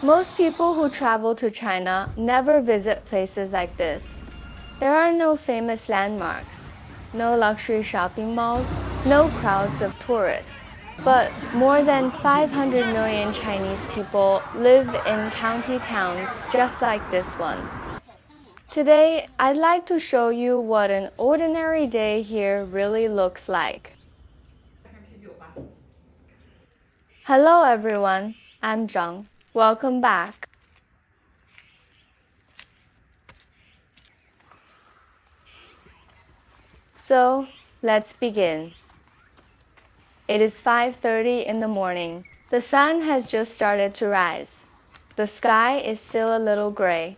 Most people who travel to China never visit places like this. There are no famous landmarks, no luxury shopping malls, no crowds of tourists. But more than 500 million Chinese people live in county towns just like this one. Today, I'd like to show you what an ordinary day here really looks like. Hello everyone, I'm Zhang. Welcome back. So, let's begin. It is 5:30 in the morning. The sun has just started to rise. The sky is still a little gray.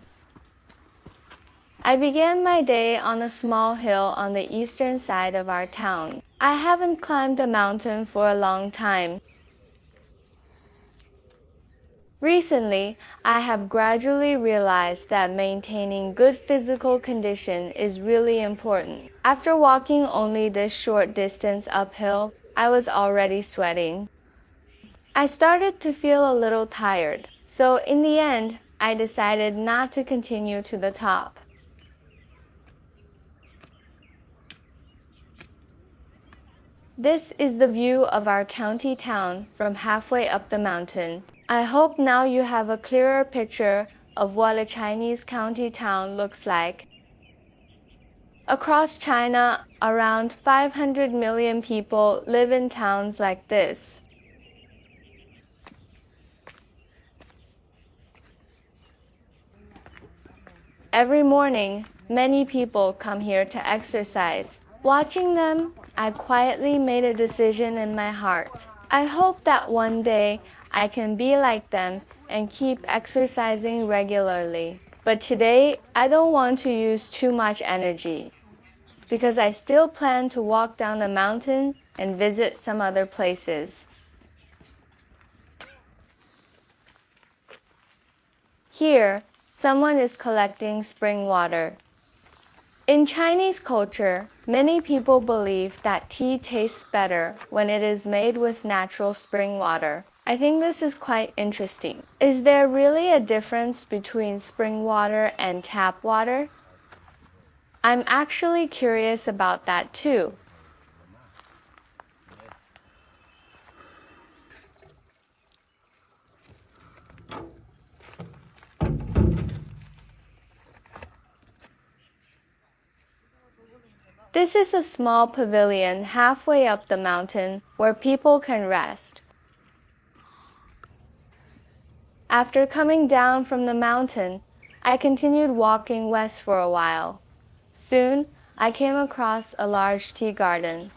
I began my day on a small hill on the eastern side of our town. I haven't climbed a mountain for a long time. Recently, I have gradually realized that maintaining good physical condition is really important. After walking only this short distance uphill, I was already sweating. I started to feel a little tired, so in the end, I decided not to continue to the top. This is the view of our county town from halfway up the mountain. I hope now you have a clearer picture of what a Chinese county town looks like. Across China, around 500 million people live in towns like this. Every morning, many people come here to exercise. Watching them, I quietly made a decision in my heart. I hope that one day I can be like them and keep exercising regularly. But today, I don't want to use too much energy because I still plan to walk down the mountain and visit some other places. Here, someone is collecting spring water. In Chinese culture, many people believe that tea tastes better when it is made with natural spring water. I think this is quite interesting. Is there really a difference between spring water and tap water? I'm actually curious about that too. This is a small pavilion halfway up the mountain where people can rest. After coming down from the mountain, I continued walking west for a while. Soon, I came across a large tea garden.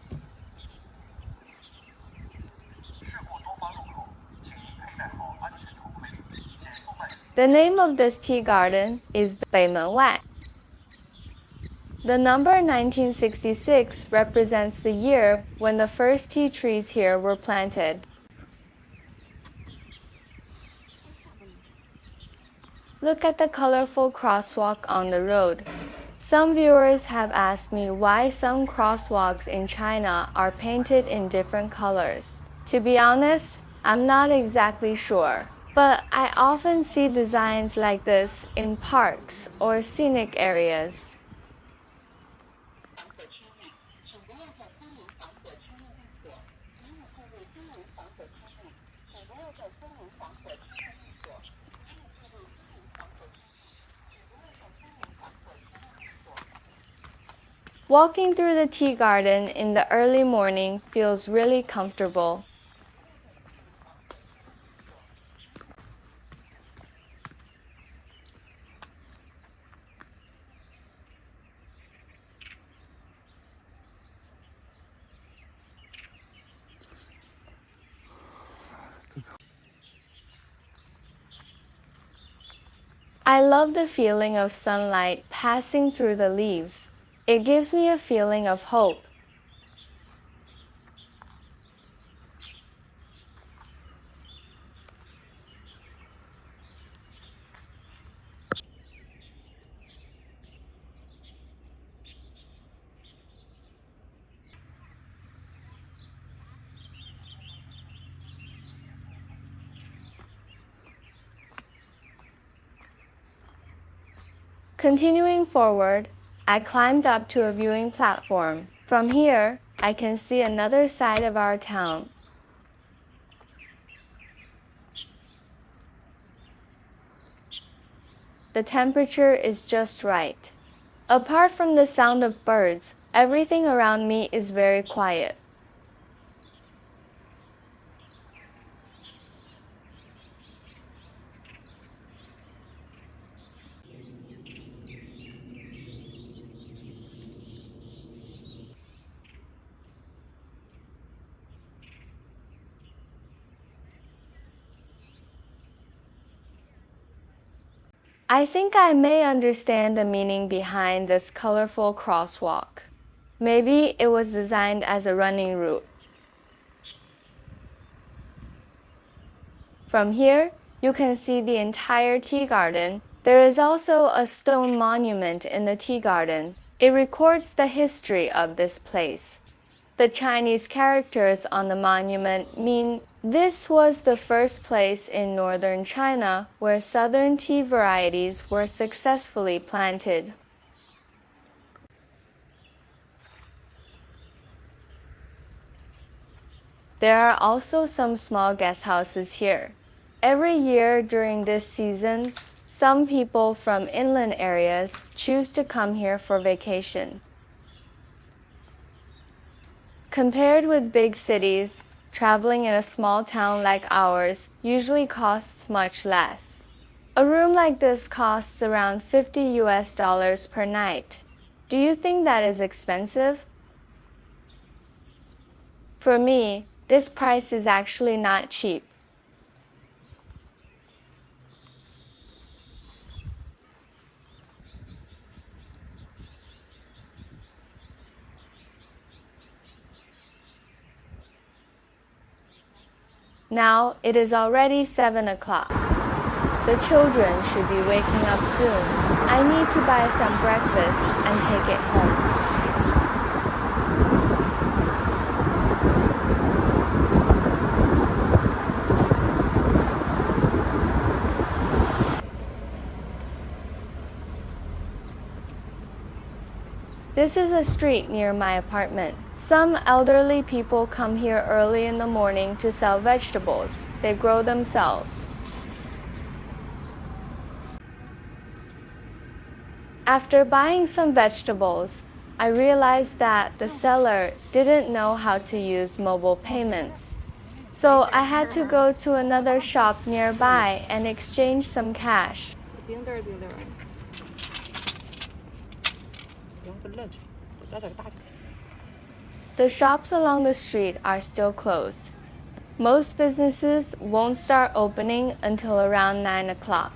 The name of this tea garden is 北门外. The number 1966 represents the year when the first tea trees here were planted. Look at the colorful crosswalk on the road. Some viewers have asked me why some crosswalks in China are painted in different colors. To be honest, I'm not exactly sure, but I often see designs like this in parks or scenic areas. Walking through the tea garden in the early morning feels really comfortable. I love the feeling of sunlight passing through the leaves. It gives me a feeling of hope. Continuing forward, I climbed up to a viewing platform. From here, I can see another side of our town. The temperature is just right. Apart from the sound of birds, everything around me is very quiet. I think I may understand the meaning behind this colorful crosswalk. Maybe it was designed as a running route. From here, you can see the entire tea garden. There is also a stone monument in the tea garden. It records the history of this place. The Chinese characters on the monument mean this was the first place in northern China where southern tea varieties were successfully planted. There are also some small guest houses here. Every year during this season, some people from inland areas choose to come here for vacation. Compared with big cities, traveling in a small town like ours usually costs much less. A room like this costs around $50 per night. Do you think that is expensive? For me, this price is actually not cheap. Now it is already 7 o'clock. The children should be waking up soon. I need to buy some breakfast and take it home. This is a street near my apartment. Some elderly people come here early in the morning to sell vegetables. They grow themselves. After buying some vegetables, I realized that the seller didn't know how to use mobile payments. So I had to go to another shop nearby and exchange some cash. The shops along the street are still closed. Most businesses won't start opening until around 9 o'clock.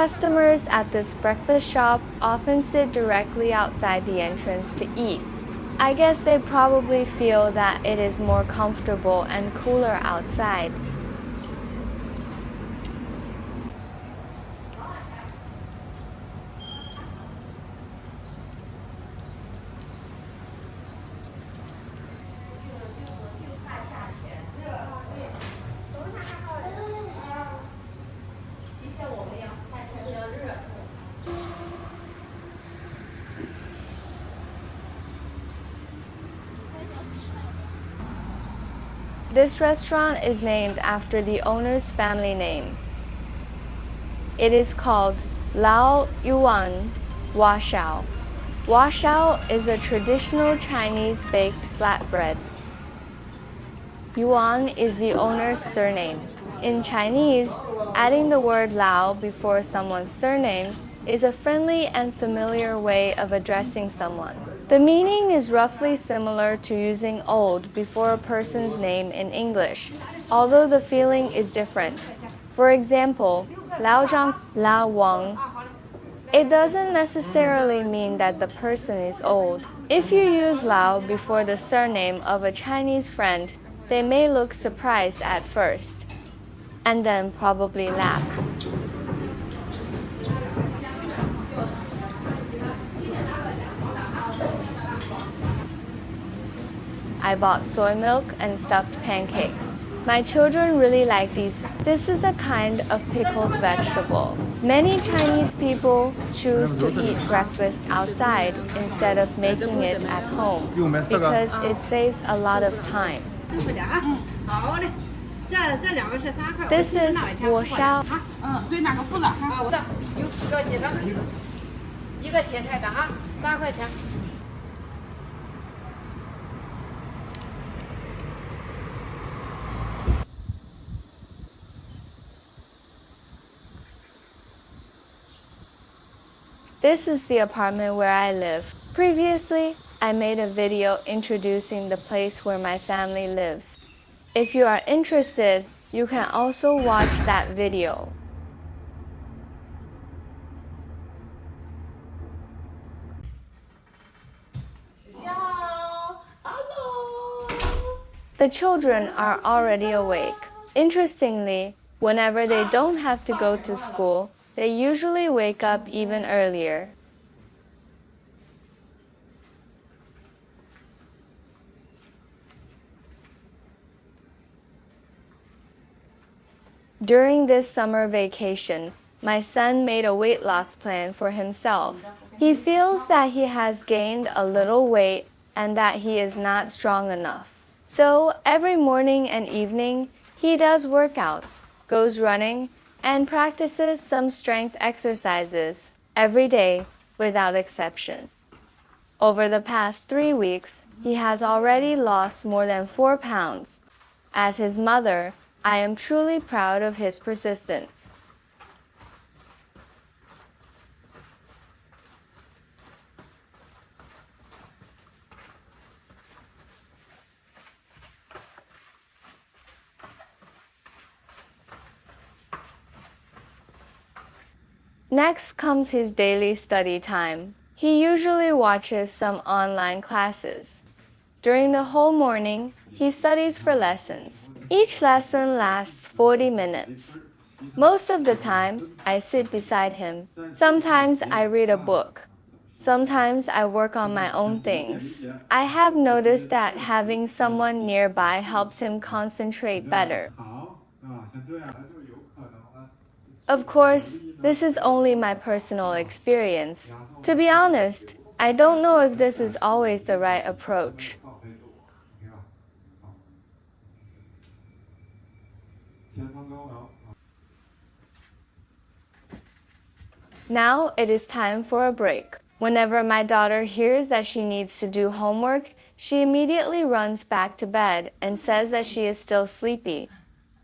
Customers at this breakfast shop often sit directly outside the entrance to eat. I guess they probably feel that it is more comfortable and cooler outside. This restaurant is named after the owner's family name. It is called Lao Yuan Washao. Washao is a traditional Chinese baked flatbread. Yuan is the owner's surname. In Chinese, adding the word Lao before someone's surname is a friendly and familiar way of addressing someone. The meaning is roughly similar to using old before a person's name in English, although the feeling is different. For example, Lao Zhang, Lao Wang. It doesn't necessarily mean that the person is old. If you use Lao before the surname of a Chinese friend, they may look surprised at first. and then probably laugh. I bought soy milk and stuffed pancakes. My children really like these. This is a kind of pickled vegetable. Many Chinese people choose to eat breakfast outside instead of making it at home because it saves a lot of time. This is 火烧。对，哪个付了？好的，有几个结账？一个切菜的啊，8块钱。This is the apartment where I live. Previously, I made a video introducing the place where my family lives. If you are interested, you can also watch that video. The children are already awake. Interestingly, whenever they don't have to go to school, they usually wake up even earlier. During this summer vacation, my son made a weight loss plan for himself. He feels that he has gained a little weight and that he is not strong enough. So every morning and evening, he does workouts, goes running, and practices some strength exercises every day without exception. Over the past 3 weeks, he has already lost more than 4 pounds. As his mother, I am truly proud of his persistence. Next comes his daily study time. He usually watches some online classes. During the whole morning, he studies for lessons. Each lesson lasts 40 minutes. Most of the time, I sit beside him. Sometimes I read a book. Sometimes I work on my own things. I have noticed that having someone nearby helps him concentrate better. Of course, this is only my personal experience. To be honest, I don't know if this is always the right approach. Now it is time for a break. Whenever my daughter hears that she needs to do homework, she immediately runs back to bed and says that she is still sleepy.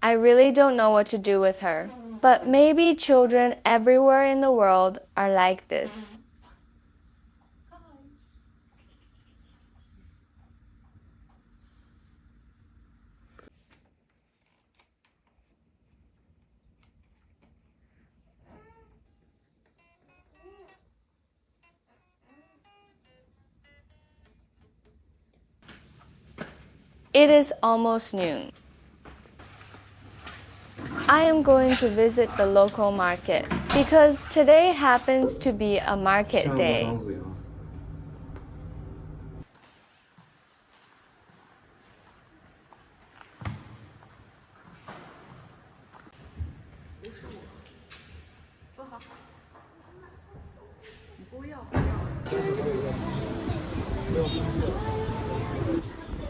I really don't know what to do with her. But maybe children everywhere in the world are like this. It is almost noon. I am going to visit the local market because today happens to be a market day.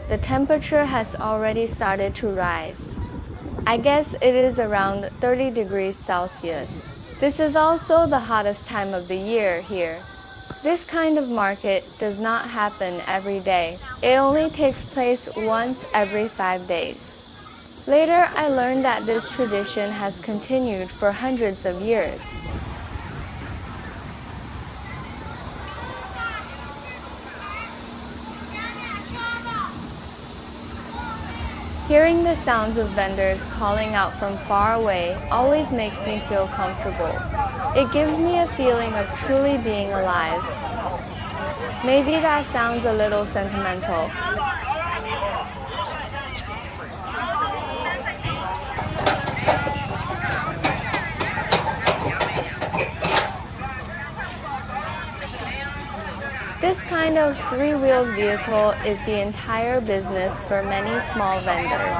The temperature has already started to rise. I guess it is around 30 degrees Celsius. This is also the hottest time of the year here. This kind of market does not happen every day. It only takes place once every 5 days. Later, I learned that this tradition has continued for hundreds of years. Hearing the sounds of vendors calling out from far away always makes me feel comfortable. It gives me a feeling of truly being alive. Maybe that sounds a little sentimental. kind of three-wheeled vehicle is the entire business for many small vendors.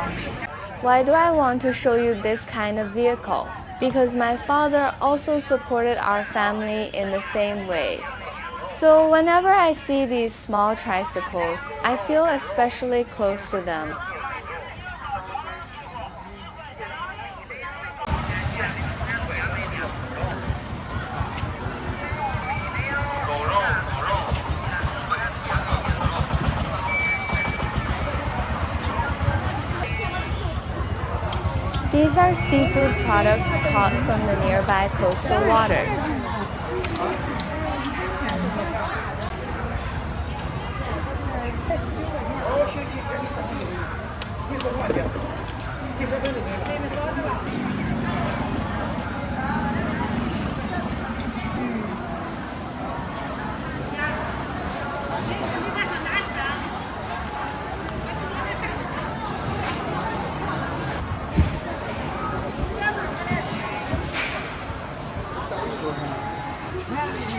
Why do I want to show you this kind of vehicle? Because my father also supported our family in the same way. So whenever I see these small tricycles, I feel especially close to them. These are seafood products caught from the nearby coastal waters.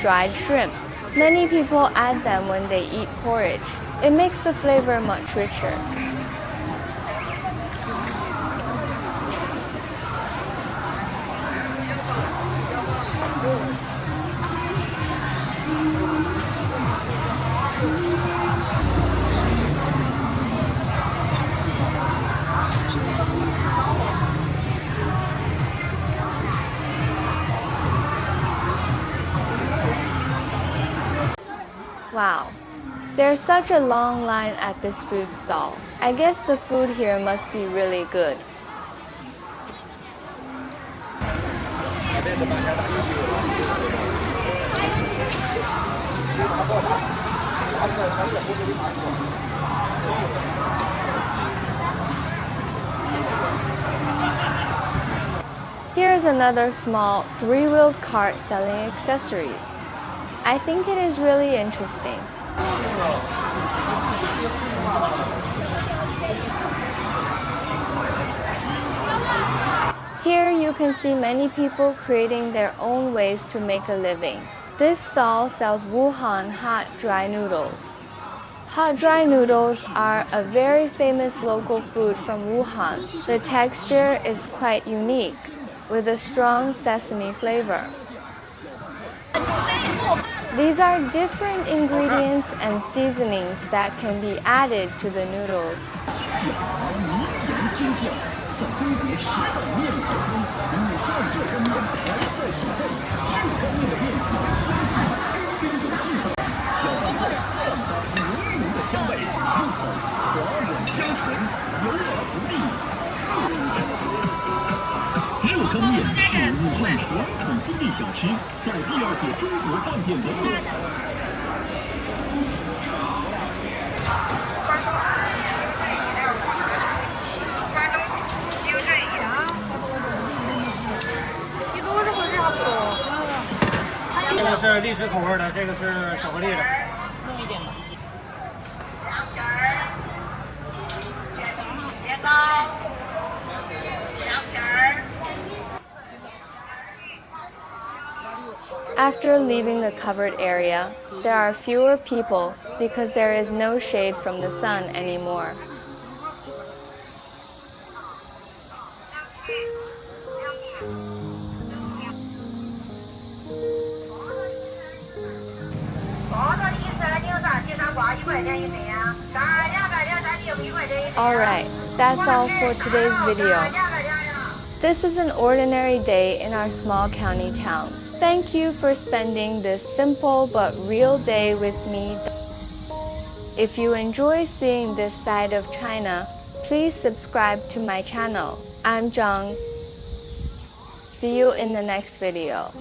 Dried shrimp. Many people add them when they eat porridge. It makes the flavor much richer. Wow, there's such a long line at this food stall. I guess the food here must be really good. Here's another small three-wheeled cart selling accessories. I think it is really interesting. Here you can see many people creating their own ways to make a living. This stall sells Wuhan hot dry noodles. Hot dry noodles are a very famous local food from Wuhan. The texture is quite unique, with a strong sesame flavor. These are different ingredients and seasonings that can be added to the noodles.这个是荔枝口味的，这个是巧克力的。弄一点吧。 After leaving the covered area, there are fewer people because there is no shade from the sun anymore. Alright, that's all for today's video. This is an ordinary day in our small county town. Thank you for spending this simple but real day with me. If you enjoy seeing this side of China, please subscribe to my channel. I'm Zhang. See you in the next video.